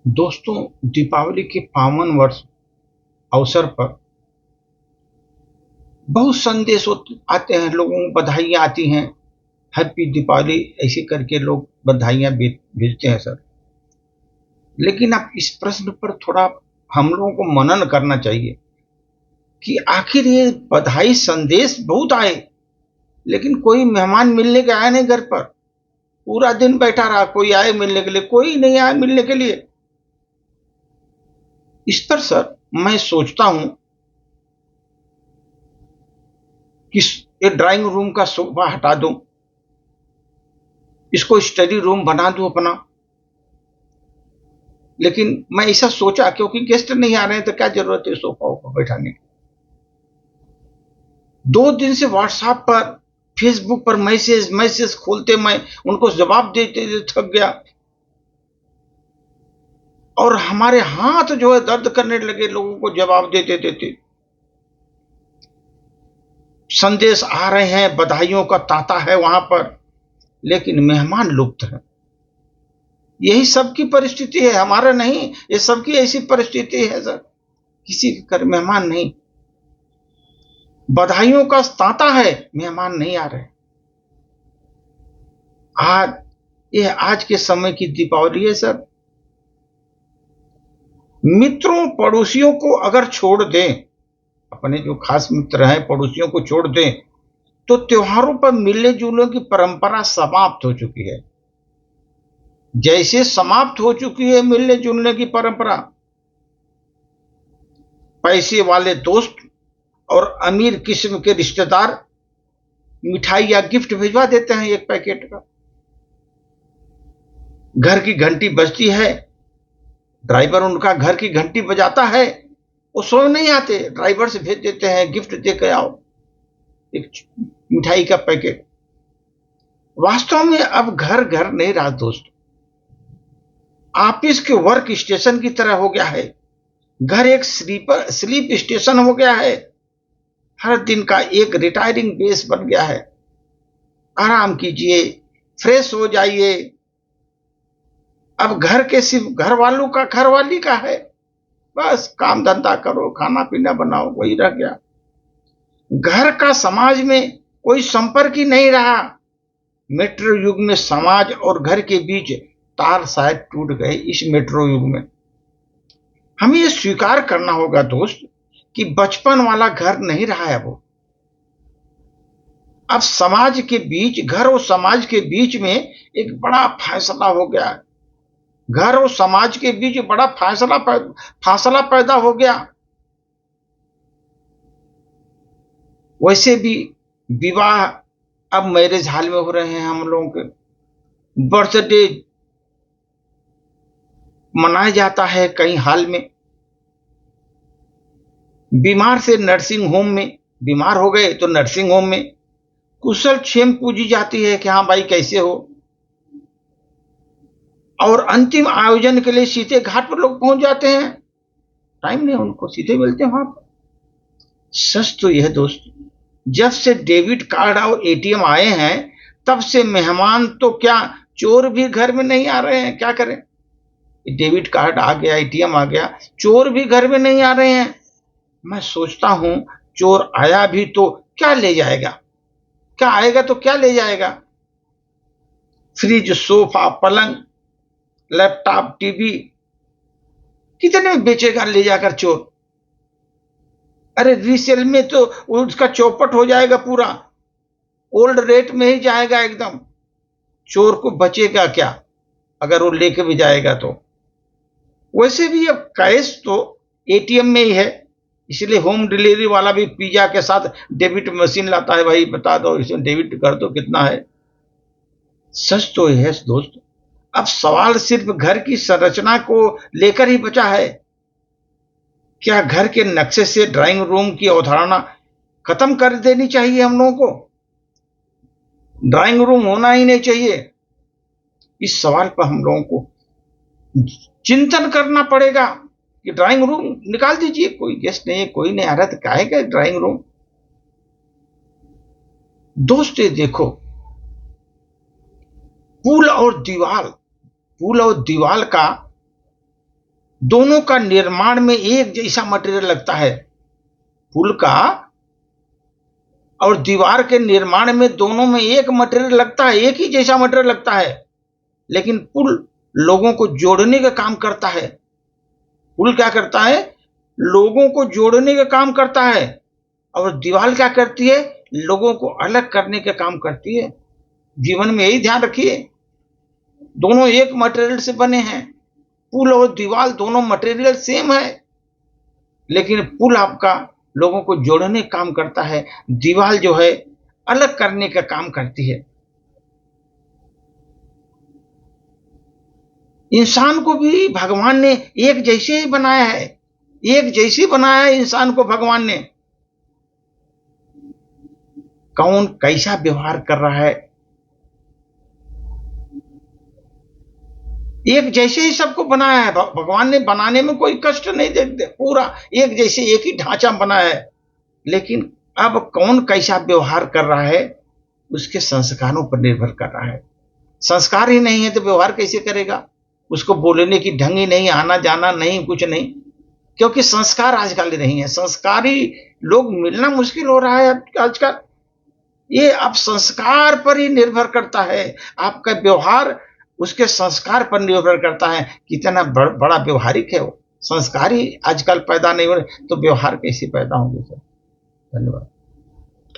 दोस्तों, दीपावली के पावन वर्ष अवसर पर बहुत संदेश आते हैं, लोगों को बधाइयाँ आती हैं। हैप्पी दीपावली ऐसे करके लोग बधाइयाँ भेजते हैं सर। लेकिन अब इस प्रश्न पर थोड़ा हम लोगों को मनन करना चाहिए कि आखिर ये बधाई संदेश बहुत आए, लेकिन कोई मेहमान मिलने के आया नहीं घर पर। पूरा दिन बैठा रहा, कोई आए मिलने के लिए, कोई नहीं आया मिलने के लिए। इस पर सर मैं सोचता हूं कि ये ड्राइंग रूम का सोफा हटा दूं, इसको स्टडी रूम बना दूं अपना। लेकिन मैं ऐसा सोचा क्योंकि गेस्ट नहीं आ रहे हैं तो क्या जरूरत है सोफा पर बैठाने की। 2 दिन से व्हाट्सएप पर, फेसबुक पर मैसेज मैसेज खोलते मैं उनको जवाब देते थक गया, और हमारे हाथ जो है दर्द करने लगे लोगों को जवाब देते देते। संदेश आ रहे हैं, बधाइयों का तांता है वहां पर, लेकिन मेहमान लुप्त हैं। यही सबकी परिस्थिति है, हमारा नहीं, ये सबकी ऐसी परिस्थिति है सर। किसी के घर मेहमान नहीं, बधाइयों का तांता है, मेहमान नहीं आ रहे। आज यह आज के समय की दीपावली है सर। मित्रों पड़ोसियों को अगर छोड़ दें, अपने जो खास मित्र हैं पड़ोसियों को छोड़ दें, तो त्योहारों पर मिलने जुलने की परंपरा समाप्त हो चुकी है। जैसे समाप्त हो चुकी है मिलने जुलने की परंपरा। पैसे वाले दोस्त और अमीर किस्म के रिश्तेदार मिठाई या गिफ्ट भिजवा देते हैं एक पैकेट का। घर की घंटी बजती है, ड्राइवर उनका घर की घंटी बजाता है, वो सो नहीं आते, ड्राइवर से भेज देते हैं गिफ्ट दे के आओ, एक मिठाई का पैकेट। वास्तव में अब घर घर नहीं रहा दोस्त, ऑफिस के वर्क स्टेशन की तरह हो गया है। घर एक स्लीप स्टेशन हो गया है, हर दिन का एक रिटायरिंग बेस बन गया है। आराम कीजिए, फ्रेश हो जाइए। अब घर के सिर्फ घर वालों का, घर वाली का है, बस काम धंधा करो, खाना पीना बनाओ, वही रह गया। घर का समाज में कोई संपर्क ही नहीं रहा। मेट्रो युग में समाज और घर के बीच तार शायद टूट गए। इस मेट्रो युग में हमें यह स्वीकार करना होगा दोस्त कि बचपन वाला घर नहीं रहा है वो। अब समाज के बीच, घर और समाज के बीच में एक बड़ा फैसला हो गया है। घर और समाज के बीच बड़ा फासला पैदा हो गया। वैसे भी विवाह अब मैरिज हॉल में हो रहे हैं, हम लोगों के बर्थडे मनाया जाता है कहीं हॉल में। बीमार से नर्सिंग होम में, बीमार हो गए तो नर्सिंग होम में कुशल क्षेम पूजी जाती है कि हाँ भाई कैसे हो। और अंतिम आयोजन के लिए सीधे घाट पर लोग पहुंच जाते हैं, टाइम नहीं उनको, सीधे मिलते हैं वहां पर। सच तो यह दोस्त, जब से डेबिट कार्ड और एटीएम आए हैं तब से मेहमान तो क्या, चोर भी घर में नहीं आ रहे हैं। क्या करें, डेबिट कार्ड आ गया, एटीएम आ गया, चोर भी घर में नहीं आ रहे हैं। मैं सोचता हूं चोर आया भी तो क्या ले जाएगा, क्या आएगा तो क्या ले जाएगा। फ्रिज, सोफा, पलंग, लैपटॉप, टीवी कितने में बेचेगा ले जाकर चोर। अरे रीसेल में तो उसका चौपट हो जाएगा, पूरा ओल्ड रेट में ही जाएगा एकदम। चोर को बचेगा क्या अगर वो लेके भी जाएगा तो। वैसे भी अब कैश तो एटीएम में ही है, इसलिए होम डिलीवरी वाला भी पिज्जा के साथ डेबिट मशीन लाता है, भाई बता दो इसमें डेबिट कर दो कितना है। सच तो है दोस्त, अब सवाल सिर्फ घर की संरचना को लेकर ही बचा है। क्या घर के नक्शे से ड्राइंग रूम की अवधारणा खत्म कर देनी चाहिए हम लोगों को, ड्राइंग रूम होना ही नहीं चाहिए। इस सवाल पर हम लोगों को चिंतन करना पड़ेगा कि ड्राइंग रूम निकाल दीजिए, कोई गेस्ट नहीं है, कोई नहीं आ रहा तो काहे ड्राइंग रूम। दोस्त देखो, पुल और दीवाल का दोनों का निर्माण में एक जैसा मटेरियल लगता है। पुल का और दीवार के निर्माण में दोनों में एक मटेरियल लगता है, एक ही जैसा मटेरियल लगता है, लेकिन पुल लोगों को जोड़ने का काम करता है। पुल क्या करता है? लोगों को जोड़ने का काम करता है। और दीवार क्या करती है? लोगों को अलग करने का काम करती है। जीवन में यही ध्यान रखिए, दोनों एक मटेरियल से बने हैं। पुल और दीवार दोनों मटेरियल सेम है, लेकिन पुल आपका लोगों को जोड़ने का काम करता है, दीवार जो है अलग करने का काम करती है। इंसान को भी भगवान ने एक जैसे ही बनाया है, एक जैसे बनाया है इंसान को भगवान ने। कौन कैसा व्यवहार कर रहा है, एक जैसे ही सबको बनाया है। भगवान ने बनाने में कोई कष्ट नहीं देखते, पूरा एक जैसे एक ही ढांचा बनाया है। लेकिन अब कौन कैसा व्यवहार कर रहा है उसके संस्कारों पर निर्भर कर रहा है। संस्कार ही नहीं है तो व्यवहार कैसे करेगा? उसको बोलने की ढंग ही नहीं, आना जाना नहीं, कुछ नहीं, क्योंकि संस्कार आजकल नहीं है। संस्कारी लोग मिलना मुश्किल हो रहा है आजकल। ये अब संस्कार पर ही निर्भर करता है, आपका व्यवहार उसके संस्कार पर निर्भर करता है, कितना बड़ा व्यवहारिक है वो। संस्कार ही आजकल पैदा नहीं हो रहे तो व्यवहार कैसे पैदा होंगे सर? धन्यवाद।